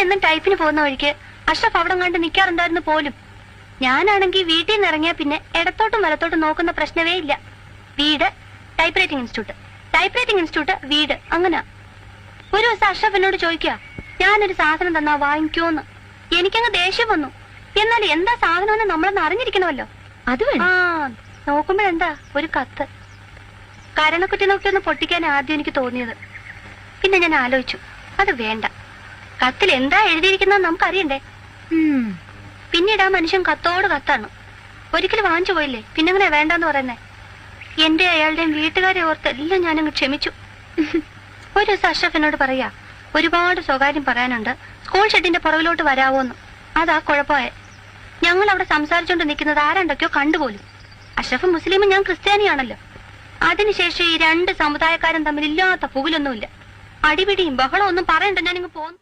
എന്നും ടൈപ്പിന് പോകുന്ന വഴിക്ക് അഷ്റഫ് അവിടെ കണ്ട് നിൽക്കാറുണ്ടായിരുന്നു പോലും. ഞാനാണെങ്കിൽ വീട്ടിൽ നിന്ന് ഇറങ്ങിയാ പിന്നെ ഇടത്തോട്ടും വലത്തോട്ടും നോക്കുന്ന പ്രശ്നമേ ഇല്ല. വീട്, type writing institute, type writing institute, വീട്, അങ്ങനെ. ഒരു ദിവസം അഷ്റഫ് എന്നോട് ചോദിക്കുക, ഞാനൊരു സാധനം തന്നാ വാങ്ങിക്കോന്ന്. എനിക്കങ്ങ് ദേഷ്യം വന്നു. എന്നാൽ എന്താ സാധനം നമ്മളൊന്ന് അറിഞ്ഞിരിക്കണമല്ലോ. അത് ആ നോക്കുമ്പോഴെന്താ ഒരു കത്ത്. കരണക്കുറ്റി നോക്കി ഒന്ന് പൊട്ടിക്കാൻ ആദ്യം എനിക്ക് തോന്നിയത്. പിന്നെ ഞാൻ ആലോചിച്ചു, അത് വേണ്ട. കത്തിൽ എന്താ എഴുതിയിരിക്കുന്നത് നമുക്കറിയണ്ടേ. പിന്നീട് ആ മനുഷ്യൻ കത്തോട് കത്താണ്. ഒരിക്കലും വാങ്ങിച്ചു പോയില്ലേ, പിന്നെങ്ങനെ വേണ്ടെന്ന് പറയുന്നേ. എന്റെ അയാളുടെയും വീട്ടുകാരെ ഓർത്ത് എല്ലാം ഞാനങ്ങ് ക്ഷമിച്ചു. ഒരു ദിവസം അഷ്റഫ് എന്നോട് പറയാ, ഒരുപാട് സ്വകാര്യം പറയാനുണ്ട്, സ്കൂൾ ഷെഡിന്റെ പുറകിലോട്ട് വരാവോന്ന്. അതാ കുഴപ്പമായ. ഞങ്ങൾ അവിടെ സംസാരിച്ചോണ്ട് നിൽക്കുന്നത് ആരാണ്ടൊക്കെയോ കണ്ടുപോലും. അഷ്റഫ് മുസ്ലിമും ഞാൻ ക്രിസ്ത്യാനിയാണല്ലോ. അതിനുശേഷം ഈ രണ്ട് സമുദായക്കാരും തമ്മിൽ ഇല്ലാത്ത പുകിലൊന്നുമില്ല. അടിപിടിയും ബഹളവും ഒന്നും പറയണ്ട, ഞാനിങ്ങ് പോന്നു.